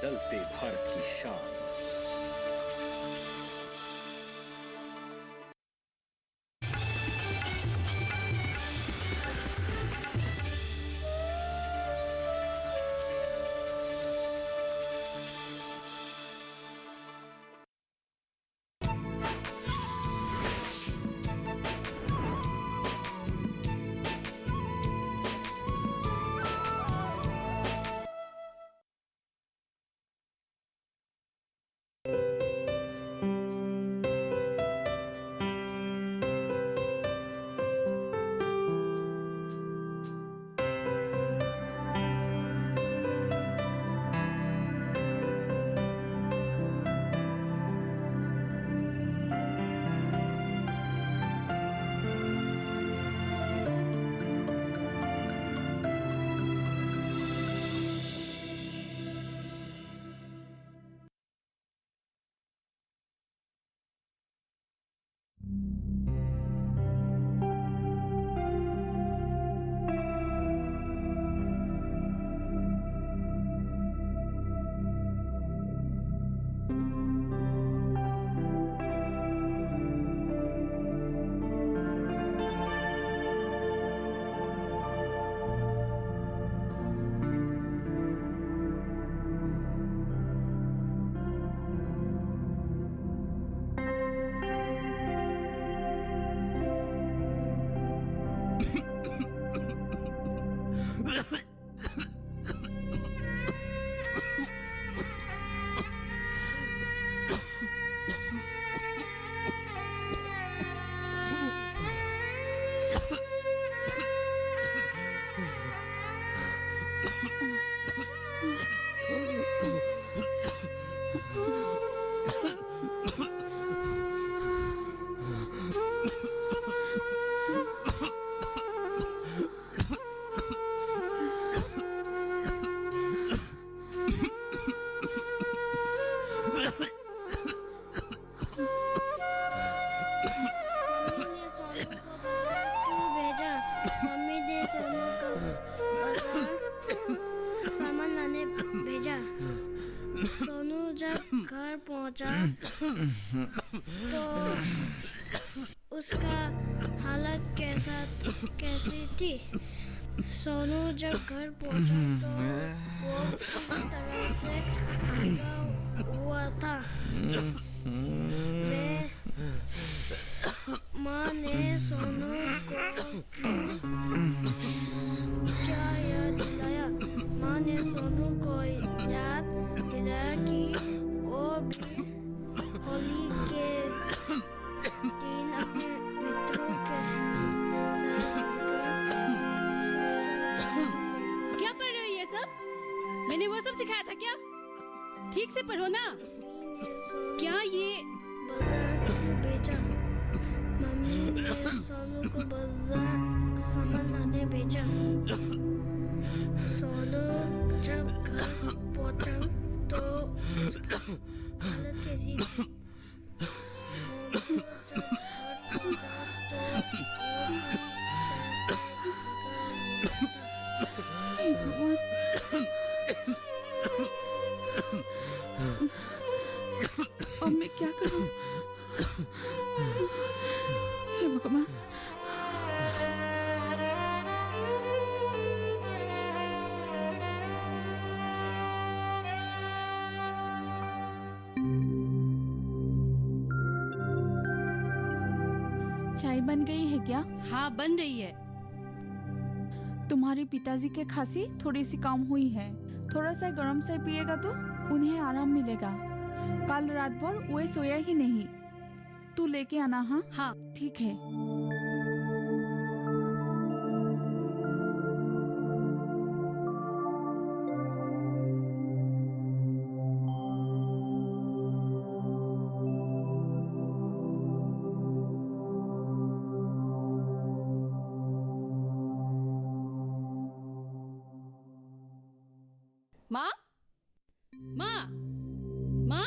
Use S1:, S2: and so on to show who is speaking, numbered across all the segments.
S1: बदलते भारत की शान।
S2: सोनू जब घर पहुंचा तो उसका हालत कैसी थी? सोनू जब घर पहुंचा तो वो पूरी तरह से भागा हुआ था। माँ ने सोनू को क्या याद दिलाया? माँ ने सोनू को याद दिलाया कि वो भी होली के दिन अपने मित्रों के साथ
S3: क्या पढ़ रहे हो ये सब? मैंने वो सब सिखाया था क्या? ठीक से पढ़ो ना। क्या ये
S2: बाजार क्यों भेजा? मम्मी ने सोनू को बाजार सामान लाने भेजा। सोनू जब घर पहुंचा तो उसकी हालत कैसी थी?
S4: अब मैं क्या करूं? हे भगवान। चाय बन गई है क्या?
S3: हाँ, बन रही है।
S4: तुम्हारे पिताजी के खांसी थोड़ी सी कम हुई है। थोड़ा सा गर्म चाय पिएगा तो उन्हें आराम मिलेगा। कल रात भर वे सोया ही नहीं। तू लेके आना। हाँ
S3: हाँ
S4: ठीक है।
S3: माँ, माँ, माँ,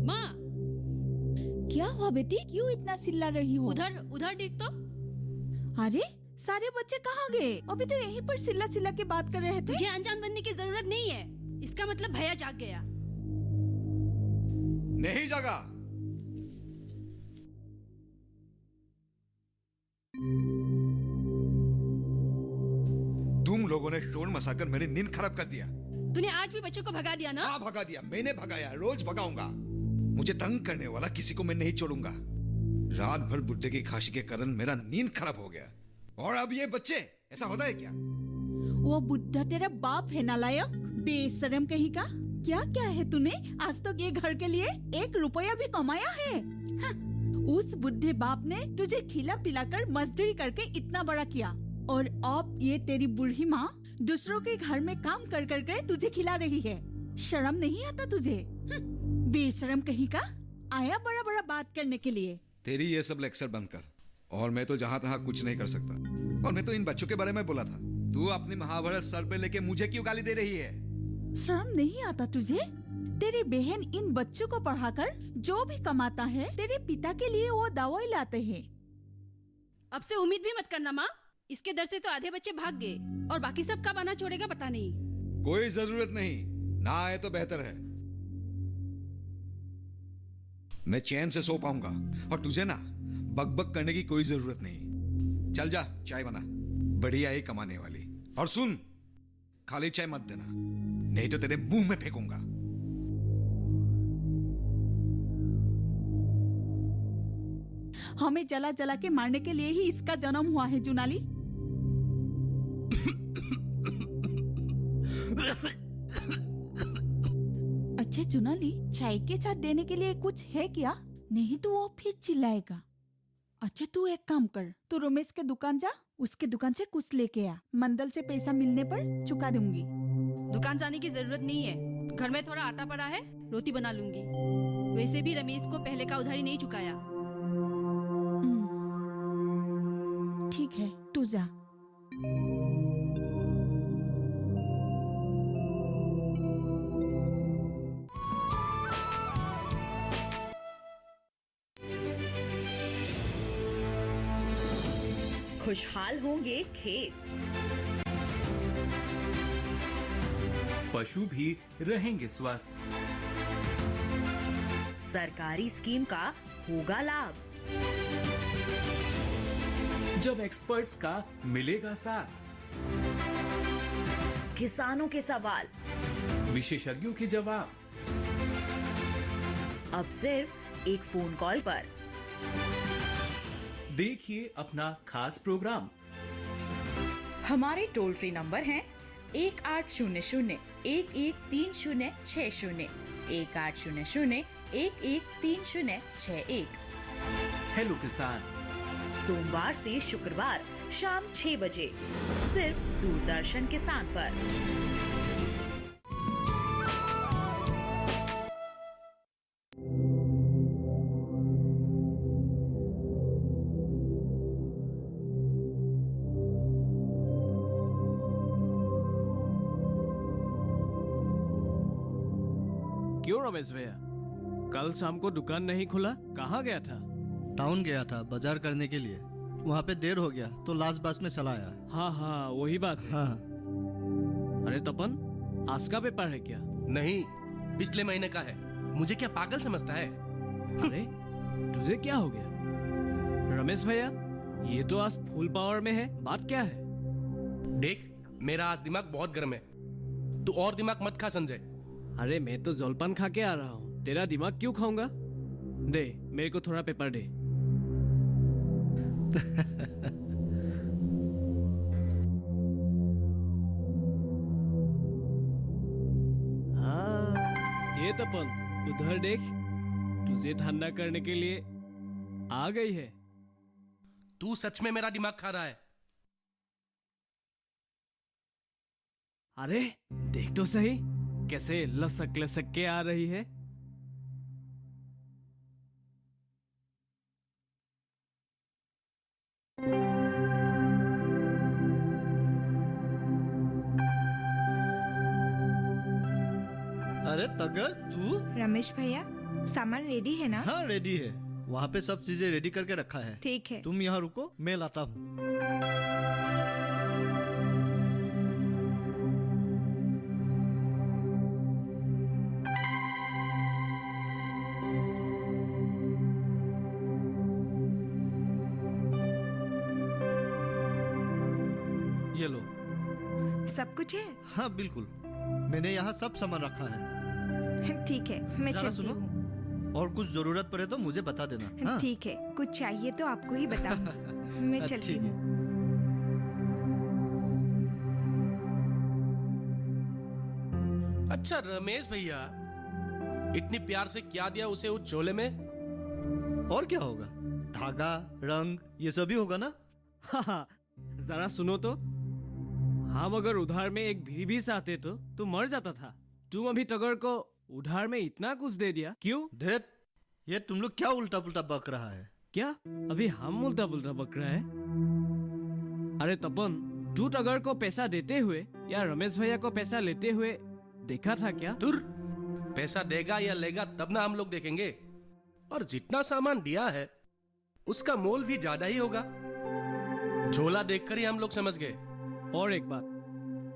S3: माँ।
S4: क्या हुआ बेटी? क्यों इतना चिल्ला रही हो?
S3: उधर उधर देख तो।
S4: अरे सारे बच्चे कहाँ गए? अभी तो यहीं पर चिल्ला चिल्ला के बात कर रहे थे।
S3: मुझे अनजान बनने की जरूरत नहीं है। इसका मतलब भैया जाग गया।
S5: नहीं जागा। तुम लोगों ने शोर मचाकर मेरी नींद खराब कर दिया।
S3: तूने आज भी बच्चों को भगा दिया ना?
S5: हाँ भगा दिया, मैंने भगाया, रोज भगाऊंगा। मुझे तंग करने वाला किसी को मैं नहीं छोड़ूंगा। रात भर बुड्ढे की खांसी के कारण मेरा नींद खराब हो गया, और अब ये बच्चे, ऐसा होता है क्या?
S4: वो बुड्ढा तेरा बाप है नालायक, बेशरम कहीं का। क्या क्या है तूने आज तक ये घर के लिए 1 रुपया भी कमाया है? हाँ, उस बुड्ढे बाप ने तुझे खिला पिलाकर मजदूरी करके इतना बड़ा किया, और अब ये तेरी बूढ़ी माँ दूसरों के घर में काम कर कर के तुझे खिला रही है। शर्म नहीं आता तुझे? बेशरम कहीं का, आया बड़ा बड़ा बात करने के लिए।
S5: तेरी ये सब लेक्चर बंद कर, और मैं तो जहाँ तहाँ कुछ नहीं कर सकता। और मैं तो इन बच्चों के बारे में बोला था, तू अपनी महाभारत सर पे लेके मुझे क्यों गाली दे रही है?
S4: शर्म नहीं आता तुझे? तेरी बहन इन बच्चों को पढ़ाकर जो भी कमाता है तेरे पिता के लिए वो दवाई लाते हैं।
S3: अब से उम्मीद भी मत करना माँ, इसके डर से तो आधे बच्चे भाग गए, और बाकी सब कब आना छोड़ेगा पता नहीं।
S5: कोई जरूरत नहीं, ना आए तो बेहतर है। मैं चैन से सो पाऊंगा, और तुझे ना बकबक करने की कोई जरूरत नहीं। चल जा, चाय बना, बढ़िया है कमाने वाली। और सुन, खाली चाय मत देना, नहीं तो तेरे मुंह में फेंकूंगा।
S4: हमें जला जला के मारने के लिए ही इसका जन्म हुआ है जुनाली। अच्छा जुनाली, चाय के साथ देने के लिए कुछ है क्या? नहीं तो वो फिर चिल्लाएगा। अच्छा तू एक काम कर, तू रमेश के दुकान जा, उसके दुकान से कुछ लेके आ, मंडल से पैसा मिलने पर चुका दूंगी।
S3: दुकान जाने की जरूरत नहीं है, घर में थोड़ा आटा पड़ा है, रोटी बना लूंगी। वैसे भी रमेश को पहले का उधारी नहीं चुकाया।
S4: ठीक है, तू जा।
S6: खुशहाल होंगे खेत,
S1: पशु भी रहेंगे स्वस्थ।
S6: सरकारी स्कीम का होगा लाभ,
S1: जब एक्सपर्ट्स का मिलेगा साथ,
S6: किसानों के सवाल
S1: विशेषज्ञों के जवाब,
S6: अब सिर्फ एक फोन कॉल पर।
S1: देखिए अपना खास प्रोग्राम।
S7: हमारे टोल फ्री नंबर हैं 1800-113060, 1800-113061।
S1: हेलो किसान,
S6: सोमवार से शुक्रवार शाम 6 बजे सिर्फ दूरदर्शन किसान पर।
S8: क्यों रमेश भैया, कल शाम को दुकान नहीं खुला? कहाँ गया था?
S9: टाउन गया था बाजार करने के लिए, वहाँ पे देर हो गया तो लास्ट बस में चला आया।
S8: हाँ हाँ वही बात है।
S9: हाँ
S8: अरे तपन, आज का पेपर है क्या?
S10: नहीं, पिछले महीने का है। मुझे क्या पागल समझता है?
S8: अरे तुझे क्या हो गया? रमेश भैया, ये तो आज फुल पावर में है, बात क्या है?
S10: देख, मेरा आज दिमाग बहुत गर्म है, तू और दिमाग मत खा संजय।
S8: अरे मैं तो जलपान खा के आ रहा हूँ, तेरा दिमाग क्यों खाऊंगा? दे मेरे को थोड़ा पेपर दे। हाँ ये तपन, उधर देख, तुझे ठंडा करने के लिए आ गई है।
S10: तू सच में मेरा दिमाग खा रहा है।
S8: अरे देख तो सही, कैसे लसक लसक के आ रही है।
S9: अरे तगर तू?
S11: रमेश भैया, सामान रेडी है ना?
S9: हाँ रेडी है, वहाँ पे सब चीजें रेडी करके रखा है।
S11: ठीक है।
S9: तुम यहाँ रुको, मैं लाता हूँ। ये लो।
S11: सब कुछ है?
S9: हाँ बिल्कुल, मैंने यहाँ सब सामान रखा है।
S11: ठीक है, मैं
S9: जरा
S11: चलती
S9: सुनो,
S11: हूँ।
S9: और कुछ जरूरत पड़े तो मुझे बता देना। हाँ?
S11: ठीक है, कुछ चाहिए तो आपको ही बताऊंगी। मैं चलती
S9: ठीक है।
S11: हूँ।
S10: अच्छा रमेश भैया, इतनी प्यार से क्या दिया उसे उस झोले में?
S9: और क्या होगा? धागा, रंग, ये सभी होगा ना।
S8: हाँ, जरा सुनो तो, हम अगर उधार में एक भी बीस आते तो मर जाता था। तुम अभी टगर को उधार में इतना कुछ दे दिया, क्यों?
S9: देख, ये तुम लोग क्या उल्टा पुल्टा बक रहा है?
S8: क्या अभी हम उल्टा पुल्टा बक रहा है? अरे तपन, तू टगर को पैसा देते हुए या रमेश भैया को पैसा लेते हुए देखा था क्या?
S10: तुर पैसा देगा या लेगा तब ना हम लोग देखेंगे। और जितना सामान दिया है उसका मोल भी ज्यादा ही होगा। झोला देखकर ही हम लोग समझ गए।
S8: और एक बात,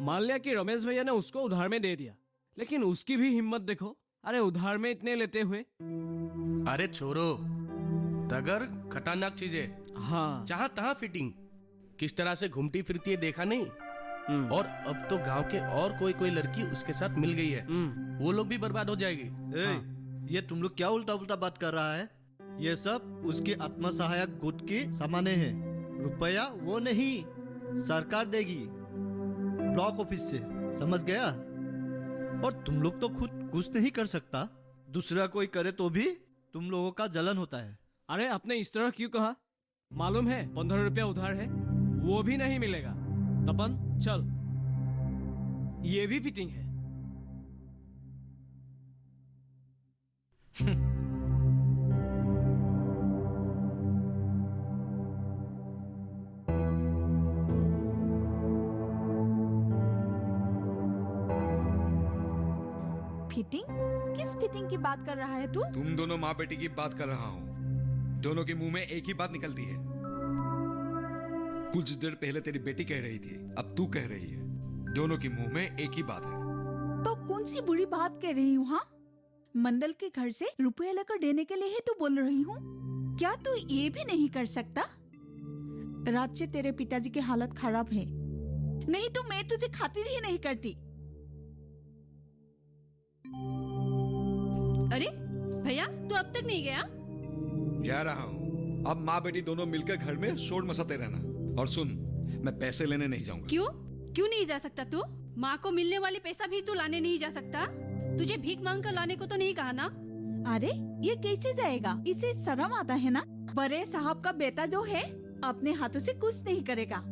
S8: मान लिया कि रमेश भैया ने उसको उधार में दे दिया, लेकिन उसकी भी हिम्मत देखो। अरे उधार में इतने लेते हुए।
S10: अरे छोरो, तगर खतरनाक चीज है।
S8: हाँ,
S10: जहां तहां फिटिंग किस तरह से घूमती फिरती है देखा नहीं? और अब तो गांव के और कोई लड़की उसके साथ मिल गई है, वो लोग भी बर्बाद हो जाएगी।
S9: ये तुम लोग क्या उल्टा पुल्टा बात कर रहा है? ये सब उसके आत्म सहायक गुट की सामाने हैं। रुपया वो नहीं, सरकार देगी ब्लॉक ऑफिस से, समझ गया? और तुम लोग तो खुद कुछ नहीं कर सकता, दूसरा कोई करे तो भी तुम लोगों का जलन होता है।
S8: अरे आपने इस तरह क्यों कहा? मालूम है 15 रुपया उधार है, वो भी नहीं मिलेगा। तपन चल, ये भी फिटिंग है।
S4: फिटिंग? किस फिटिंग की बात कर रहा है तू?
S5: तुम दोनों माँ बेटी की बात कर रहा हूँ। दोनों के मुंह में एक ही बात निकलती है। कुछ देर पहले तेरी बेटी कह रही थी, अब तू कह रही है। दोनों के मुंह में एक ही बात है।
S4: तो कौन सी बुरी बात कह रही हूँ? हाँ, मंडल के घर से रुपया लेकर देने के लिए ही तू बोल रही हूँ? क्या तू ये भी नहीं कर सकता? रात से तेरे पिताजी की हालत खराब है, नहीं तो मैं तुझे खातिर ही नहीं करती।
S3: अरे भैया, तू अब तक नहीं गया?
S5: जा रहा हूँ। अब माँ बेटी दोनों मिलकर घर में शोर मचाते रहना। और सुन, मैं पैसे लेने नहीं जाऊंगा।
S3: क्यों नहीं जा सकता तू? माँ को मिलने वाले पैसा भी तू लाने नहीं जा सकता? तुझे भीख मांग कर लाने को तो नहीं कहा ना?
S4: अरे ये कैसे जाएगा? इसे शर्म आता है ना? बड़े साहब का बेटा जो है अपने हाथों से कुछ नहीं करेगा।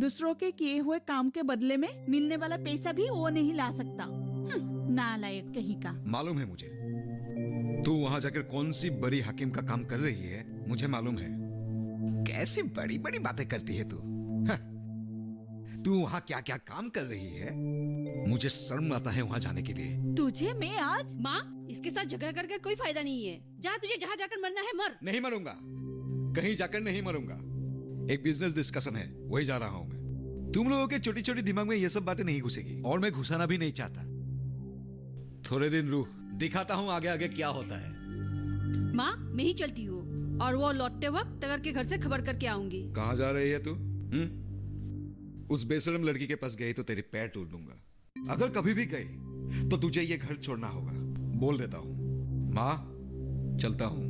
S4: दूसरों के किए हुए काम के बदले में मिलने वाला पैसा भी वो नहीं ला सकता। नालायक कहीं का।
S5: मालूम है मुझे, तू वहां जाकर कौन सी बड़ी हकीम का काम कर रही है, मुझे मालूम है। कैसी बड़ी बड़ी बातें करती है तू। तू वहां क्या क्या काम कर रही है, मुझे शर्म आता है वहां जाने के लिए।
S4: तुझे मैं आज
S3: माँ, इसके साथ झगड़ा करके कोई फायदा नहीं है। तुझे जहाँ जाकर मरना है मर।
S5: नहीं मरूंगा, कहीं जाकर नहीं मरूंगा। एक बिजनेस डिस्कशन है, वही जा रहा हूं मैं। तुम लोगों के छोटी छोटी दिमाग में ये सब बातें नहीं घुसेगी, और मैं घुसाना भी नहीं चाहता। थोड़े दिन रुक, दिखाता हूँ आगे आगे क्या होता है।
S3: माँ, मैं ही चलती हूँ, और वो लौटते वक्त तगर के घर से खबर करके आऊंगी।
S5: कहाँ जा रही है तू? उस बेशरम लड़की के पास गई तो तेरे पैर तोड़ दूंगा। अगर कभी भी गई तो तुझे ये घर छोड़ना होगा, बोल देता हूँ। माँ, चलता हूँ।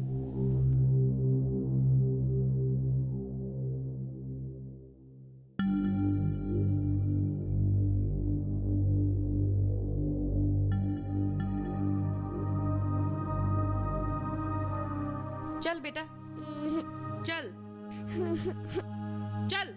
S3: चल बेटा, चल चल।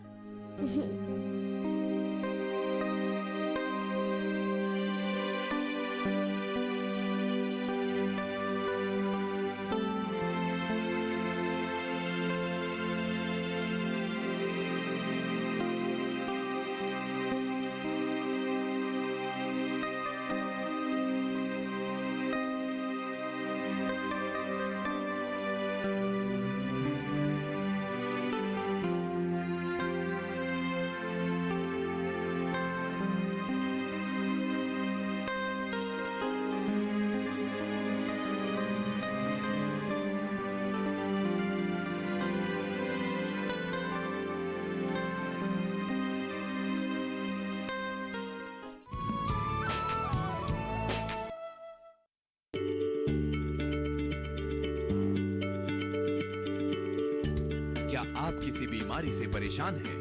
S12: क्या आप किसी बीमारी से परेशान हैं?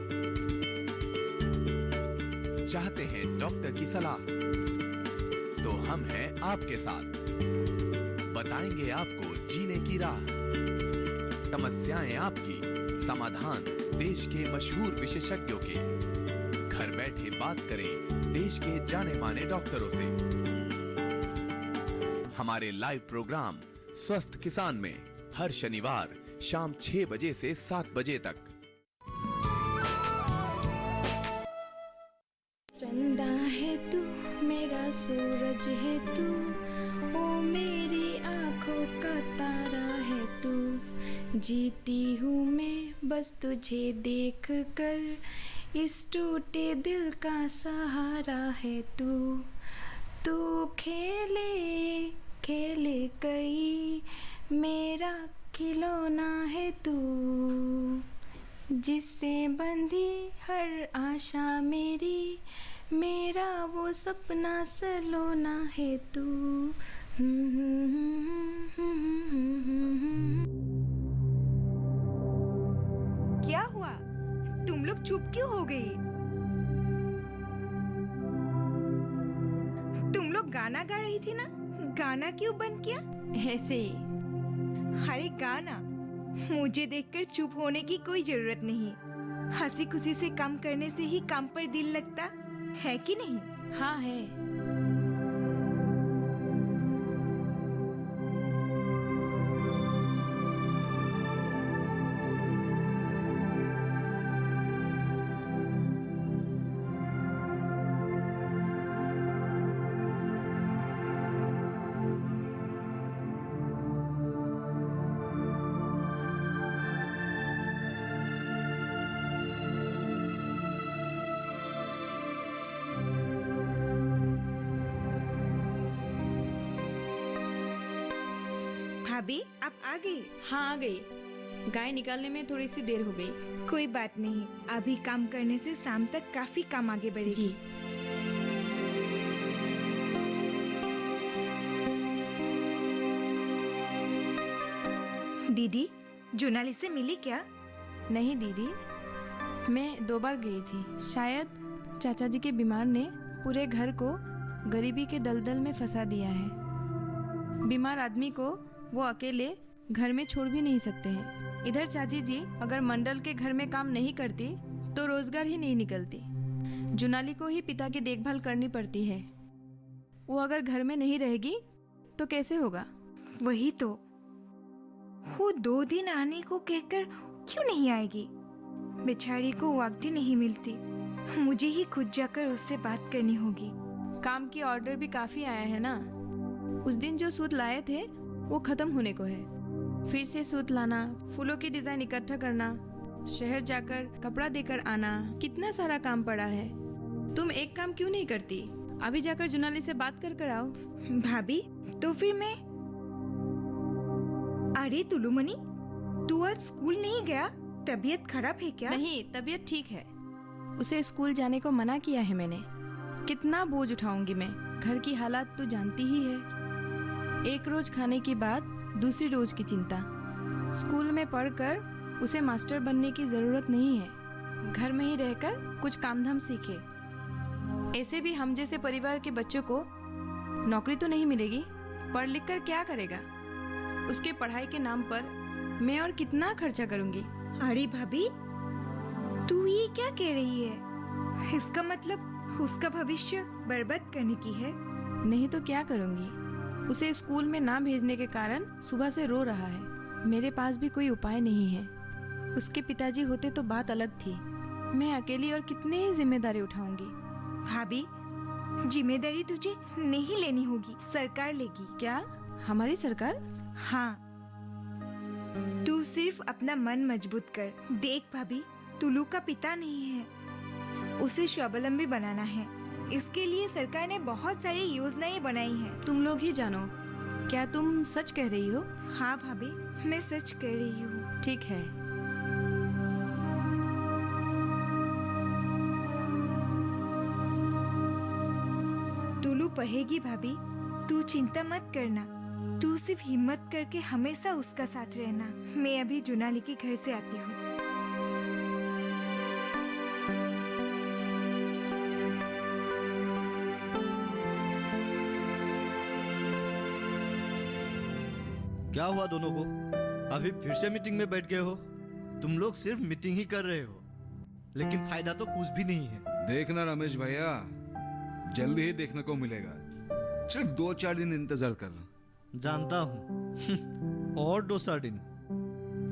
S12: चाहते हैं डॉक्टर की सलाह? तो हम हैं आपके साथ। बताएंगे आपको जीने की राह। समस्याएं आपकी, समाधान देश के मशहूर विशेषज्ञों के। घर बैठे बात करें देश के जाने माने डॉक्टरों से। हमारे लाइव प्रोग्राम स्वस्थ किसान में हर शनिवार शाम 6 बजे से 7 बजे तक।
S2: चंदा है तू, मेरा सूरज है तू, ओ मेरी आंखों का तारा है तू। जीती हूँ मैं बस तुझे देख कर, इस टूटे दिल का सहारा है तू। तू खेले खेले कई, मेरा खिलौना है तू। जिससे बंधी हर आशा मेरी, मेरा वो सपना सलोना है तू।
S11: क्या हुआ? तुम लोग चुप क्यों हो गई? तुम लोग गाना गा रही थी ना? गाना क्यों बंद किया?
S4: ऐसे ही।
S11: अरे गाना, मुझे देखकर चुप होने की कोई जरूरत नहीं। हंसी खुशी से काम करने से ही काम पर दिल लगता है कि नहीं?
S4: हाँ है।
S11: भाभी, आप आ गई?
S4: हाँ आ गई। गाय निकालने में थोड़ी सी देर हो गई।
S11: कोई बात नहीं, अभी काम करने से शाम तक काफी काम आगे बढ़ेगी।
S4: जी।
S11: दीदी, जोनाली से मिली क्या?
S13: नहीं दीदी, मैं 2 बार गई थी। शायद चाचा जी के बीमार ने पूरे घर को गरीबी के दलदल में फंसा दिया है। बीमार आदमी को वो अकेले घर में छोड़ भी नहीं सकते हैं। इधर चाची जी अगर मंडल के घर में काम नहीं करती तो रोजगार ही नहीं निकलती। जुनाली को ही पिता की देखभाल करनी पड़ती है। वो अगर घर में नहीं रहेगी तो कैसे होगा?
S11: वही तो, वो 2 दिन आने को कहकर क्यों नहीं आएगी? बेचारी को वक्त ही नहीं मिलती। मुझे ही खुद जाकर उससे बात करनी होगी।
S13: काम की ऑर्डर भी काफी आया है ना। उस दिन जो सूत लाए थे वो खत्म होने को है। फिर से सूत लाना, फूलों की डिजाइन इकट्ठा करना, शहर जाकर कपड़ा देकर आना, कितना सारा काम पड़ा है। तुम एक काम क्यों नहीं करती? अभी जाकर जुनाली से बात कर आओ।
S11: भाभी, तो फिर मैं... अरे तुलुमणि, तू आज स्कूल नहीं गया? तबीयत खराब है क्या?
S13: नहीं, तबीयत ठीक है। उसे स्कूल जाने को मना किया है मैंने। कितना बोझ उठाऊंगी मैं? घर की हालात तो जानती ही है। एक रोज खाने की बात, दूसरी रोज की चिंता। स्कूल में पढ़कर उसे मास्टर बनने की जरूरत नहीं है। घर में ही रहकर कुछ काम धाम सीखे। ऐसे भी हम जैसे परिवार के बच्चों को नौकरी तो नहीं मिलेगी। पढ़ लिख कर क्या करेगा? उसके पढ़ाई के नाम पर मैं और कितना खर्चा करूंगी।
S11: अरे भाभी, तू ये क्या कह रही है? इसका मतलब उसका भविष्य बर्बाद करने की है?
S13: नहीं तो क्या करूंगी? उसे स्कूल में ना भेजने के कारण सुबह से रो रहा है। मेरे पास भी कोई उपाय नहीं है। उसके पिताजी होते तो बात अलग थी। मैं अकेली और कितनी जिम्मेदारी उठाऊंगी।
S11: भाभी, जिम्मेदारी तुझे नहीं लेनी होगी, सरकार लेगी।
S13: क्या? हमारी सरकार?
S11: हाँ, तू सिर्फ अपना मन मजबूत कर। देख भाभी, तुलू का पिता नहीं है, उसे स्वावलंबी बनाना है। इसके लिए सरकार ने बहुत सारी योजनाएं बनाई हैं।
S13: तुम लोग ही जानो। क्या तुम सच कह रही हो?
S11: हाँ भाभी, मैं सच कह रही हूँ।
S13: ठीक है।
S11: तुलू पढ़ेगी भाभी, तू चिंता मत करना। तू सिर्फ हिम्मत करके हमेशा उसका साथ रहना। मैं अभी जुनाली के घर से आती हूँ।
S9: क्या हुआ दोनों को? अभी फिर से मीटिंग में बैठ गए हो? तुम लोग सिर्फ मीटिंग ही कर रहे हो, लेकिन फायदा तो कुछ भी नहीं है।
S5: देखना रमेश भैया, जल्दी ही देखने को मिलेगा। सिर्फ 2-4 दिन इंतजार कर।
S9: जानता हूँ। और 2-4 दिन?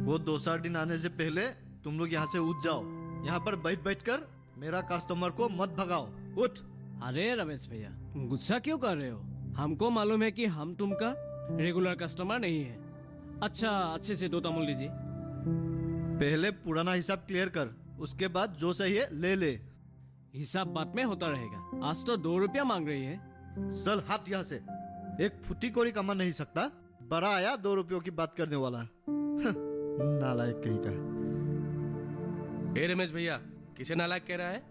S9: वो 2-4 दिन आने से पहले तुम लोग यहाँ से उठ जाओ। यहाँ पर बैठ बैठ कर मेरा कस्टमर को मत भगाओ। उठ।
S8: अरे रमेश भैया, गुस्सा क्यों कर रहे हो? हमको मालूम है कि हम तुमका रेगुलर कस्टमर नहीं है। अच्छा, अच्छे से 2 तामुल लीजिए।
S9: पहले पुराना हिसाब क्लियर कर, उसके बाद जो सही है ले ले।
S8: हिसाब बाद में होता रहेगा। आज तो 2 रुपया मांग रही है।
S9: चल हट यहाँ से। एक फुटी कोरी कमा नहीं सकता, बड़ा आया 2 रुपयों की बात करने वाला। नालायक कहीं का।
S10: ए रमेश भैया, किसे नालायक कह रहा है?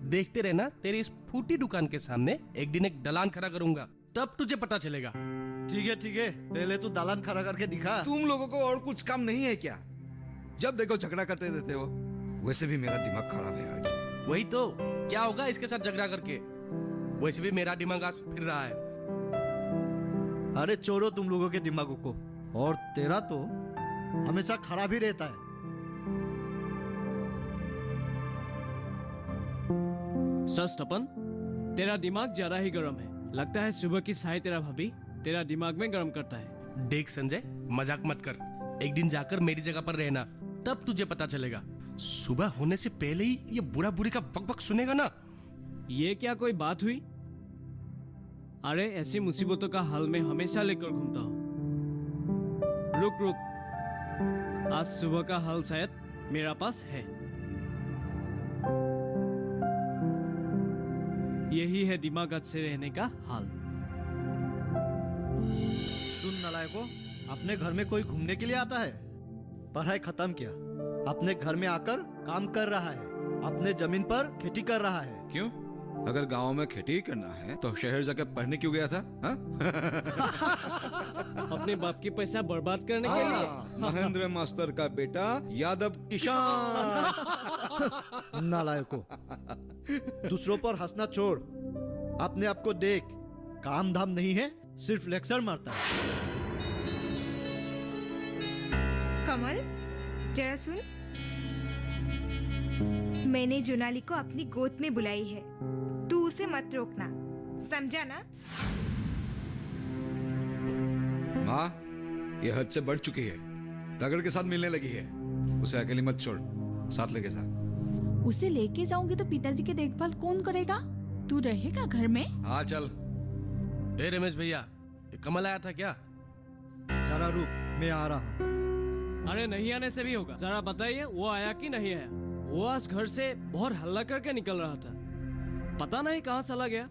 S10: देखते रहना, तेरी इस फूटी दुकान के सामने एक दिन एक दलान खड़ा करूंगा, तब तुझे पता चलेगा।
S9: ठीक है, पहले तू दालान खड़ा करके दिखा।
S5: तुम लोगों को और कुछ काम नहीं है क्या? जब देखो झगड़ा करते रहते हो। वैसे भी मेरा दिमाग खराब है आज।
S10: वही तो, क्या होगा इसके साथ झगड़ा करके? वैसे भी मेरा दिमाग आज फिर रहा है।
S9: अरे छोड़ो तुम लोगों के दिमागों को, और तेरा तो हमेशा खराब ही रहता है।
S8: सच तपन, तेरा दिमाग ज्यादा ही गर्म है। लगता है सुबह की चाय तेरा भाभी तेरा दिमाग में गर्म करता है।
S10: देख संजय, मजाक मत कर। एक दिन जाकर मेरी जगह पर रहना, तब तुझे पता चलेगा। सुबह होने से पहले ही ये बुढ़ा बुढ़ी का बक सुनेगा ना।
S8: ये क्या कोई बात हुई? अरे ऐसी मुसीबतों का हल मैं हमेशा लेकर घूमता हूँ। रुक, आज सुबह का हल शायद मेरा पास है। यही है दिमाग अच्छे रहने का हाल।
S9: सुन नालायको, अपने घर में कोई घूमने के लिए आता है? पढ़ाई खत्म किया, अपने घर में आकर काम कर रहा है, अपने जमीन पर खेती कर रहा है।
S5: क्यों? अगर गांव में खेती करना है तो शहर जाकर पढ़ने क्यों गया था?
S8: अपने बाप की पैसा बर्बाद करने के लिए।
S5: महेंद्र मास्टर का बेटा यादव किसान।
S9: नालायको, दूसरों पर हंसना छोड़, अपने आप को देख। काम धाम नहीं है, सिर्फ लेक्चर मारता है।
S11: कमल, जरा सुन। मैंने जोनाली को अपनी गोद में बुलाई है, तू उसे मत रोकना, समझा ना?
S5: माँ, ये हद से बढ़ चुकी है। तगड़ के साथ मिलने लगी है। उसे अकेली मत छोड़, साथ लेके जा।
S4: उसे लेके जाऊंगी तो पिताजी की देखभाल कौन करेगा? तू रहेगा घर में?
S5: हाँ चल।
S10: ए रमेश भैया, ये कमल आया था क्या?
S9: जरा रुक, मैं आ रहा हूँ।
S8: अरे नहीं आने से भी होगा। जरा बताइए, वो आया कि नहीं आया? वो आज घर से बहुत हल्ला करके निकल रहा था, पता नहीं कहाँ चला गया।